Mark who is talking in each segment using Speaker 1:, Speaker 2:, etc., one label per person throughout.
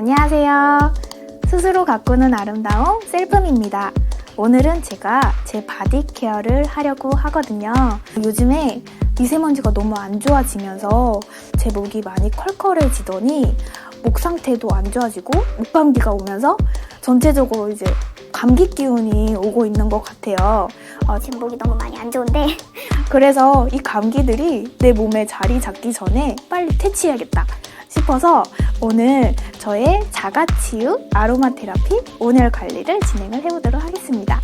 Speaker 1: 안녕하세요. 스스로 가꾸는 아름다움 셀품입니다. 오늘은 제가 제 바디 케어를 하려고 하거든요. 요즘에 미세먼지가 너무 안 좋아지면서 제 목이 많이 컬컬해지더니 목 상태도 안 좋아지고 목감기가 오면서 전체적으로 이제 감기 기운이 오고 있는 것 같아요.
Speaker 2: 지금 목이 너무 많이 안 좋은데
Speaker 1: 그래서 이 감기들이 내 몸에 자리 잡기 전에 빨리 퇴치해야겠다 싶어서 오늘 저의 자가치유 아로마 테라피 온열 관리를 진행을 해보도록 하겠습니다.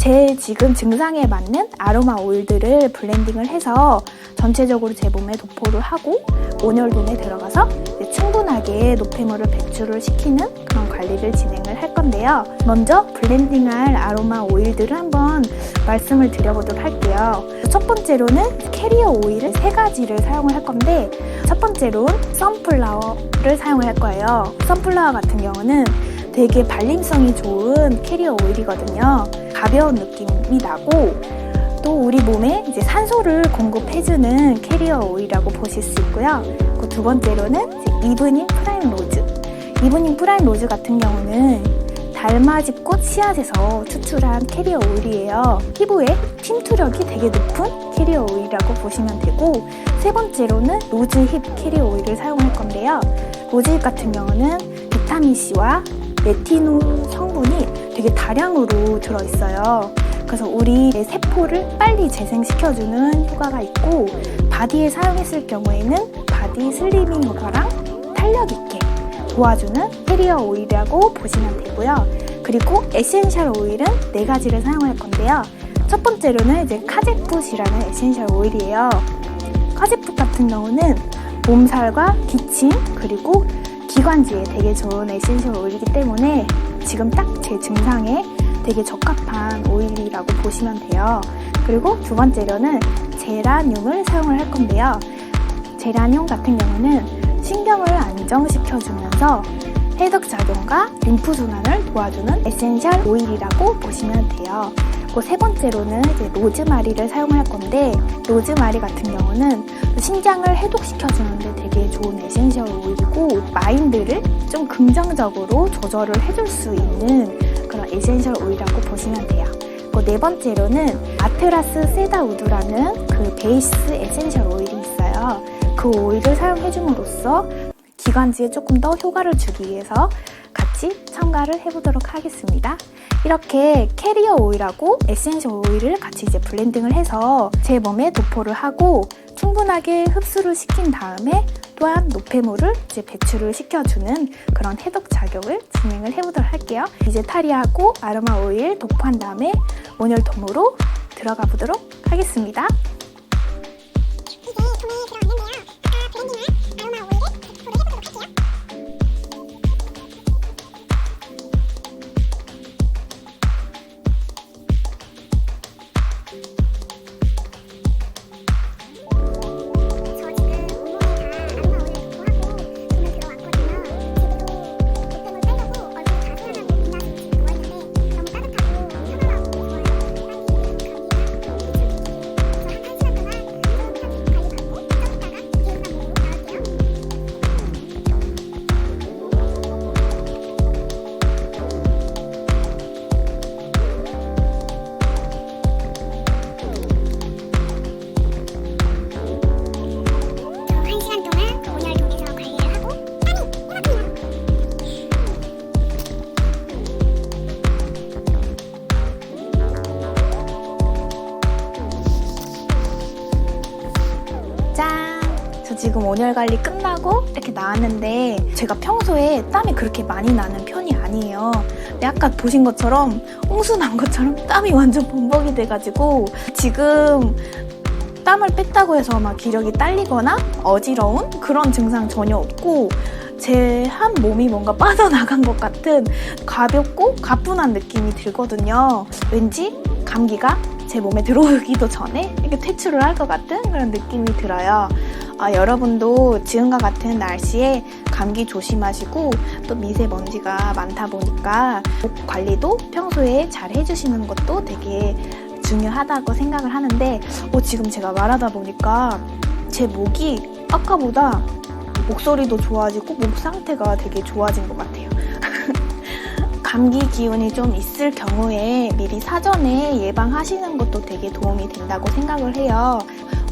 Speaker 1: 제 지금 증상에 맞는 아로마 오일들을 블렌딩을 해서 전체적으로 제 몸에 도포를 하고 온열존에 들어가서 충분하게 노폐물을 배출을 시키는 그런 관리를 진행을 할 건데요. 먼저 블렌딩할 아로마 오일들을 한번 말씀을 드려보도록 할게요. 첫 번째로는 캐리어 오일을 3가지를 사용을 할 건데, 첫 번째로는 선플라워를 사용을 할 거예요. 선플라워 같은 경우는 되게 발림성이 좋은 캐리어 오일이거든요. 가벼운 느낌이 나고 또 우리 몸에 이제 산소를 공급해주는 캐리어 오일이라고 보실 수 있고요. 그 두 번째로는 이브닝 프라임 로즈. 이브닝 프라임 로즈 같은 경우는 달맞이꽃 씨앗에서 추출한 캐리어 오일이에요. 피부에 침투력이 되게 높은 캐리어 오일이라고 보시면 되고, 세 번째로는 로즈힙 캐리어 오일을 사용할 건데요. 로즈힙 같은 경우는 비타민C와 레티놀 성분이 되게 다량으로 들어있어요. 그래서 우리 세포를 빨리 재생시켜주는 효과가 있고, 바디에 사용했을 경우에는 바디 슬리밍 효과랑 탄력 있게 도와주는 캐리어 오일이라고 보시면 되고요. 그리고 에센셜 오일은 4가지를 사용할 건데요. 첫 번째로는 이제 카제풋이라는 에센셜 오일이에요. 카제풋 같은 경우는 몸살과 기침 그리고 기관지에 되게 좋은 에센셜 오일이기 때문에 지금 딱 제 증상에 되게 적합한 오일이라고 보시면 돼요. 그리고 두 번째로는 제라늄을 사용을 할 건데요. 제라늄 같은 경우는 신경을 안정시켜주면서 해독작용과 림프순환을 도와주는 에센셜 오일이라고 보시면 돼요. 그리고 세 번째로는 이제 로즈마리를 사용할 건데, 로즈마리 같은 경우는 신장을 해독시켜주는데 되게 좋은 에센셜 오일이고, 마인드를 좀 긍정적으로 조절을 해줄 수 있는 그런 에센셜 오일이라고 보시면 돼요. 그리고 네 번째로는 아트라스 세다우드라는 그 베이스 에센셜 오일이 있어요. 그 오일을 사용해줌으로써 기관지에 조금 더 효과를 주기 위해서 같이 첨가를 해보도록 하겠습니다. 이렇게 캐리어 오일하고 에센셜 오일을 같이 이제 블렌딩을 해서 제 몸에 도포를 하고 충분하게 흡수를 시킨 다음에 또한 노폐물을 이제 배출을 시켜주는 그런 해독 작용을 진행을 해보도록 할게요. 이제 타리하고 아로마 오일 도포한 다음에 온열통으로 들어가 보도록 하겠습니다. 지금 온열 관리 끝나고 이렇게 나왔는데, 제가 평소에 땀이 그렇게 많이 나는 편이 아니에요. 근데 아까 보신 것처럼 홍수 난 것처럼 땀이 완전 범벅이 돼가지고 지금 땀을 뺐다고 해서 막 기력이 딸리거나 어지러운 그런 증상 전혀 없고, 제 한 몸이 뭔가 빠져나간 것 같은 가볍고 가뿐한 느낌이 들거든요. 왠지 감기가 제 몸에 들어오기도 전에 이렇게 퇴출을 할 것 같은 그런 느낌이 들어요. 여러분도 지금과 같은 날씨에 감기 조심하시고, 또 미세먼지가 많다 보니까 목 관리도 평소에 잘 해주시는 것도 되게 중요하다고 생각을 하는데, 지금 제가 말하다 보니까 제 목이 아까보다 목소리도 좋아지고 목 상태가 되게 좋아진 것 같아요. 감기 기운이 좀 있을 경우에 미리 사전에 예방하시는 것도 되게 도움이 된다고 생각을 해요.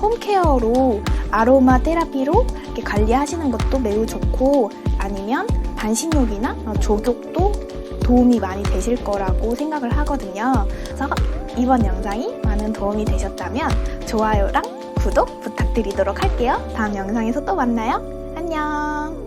Speaker 1: 홈케어로 아로마 테라피로 이렇게 관리하시는 것도 매우 좋고, 아니면 반신욕이나 족욕도 도움이 많이 되실 거라고 생각을 하거든요. 그래서 이번 영상이 많은 도움이 되셨다면 좋아요랑 구독 부탁드리도록 할게요. 다음 영상에서 또 만나요. 안녕.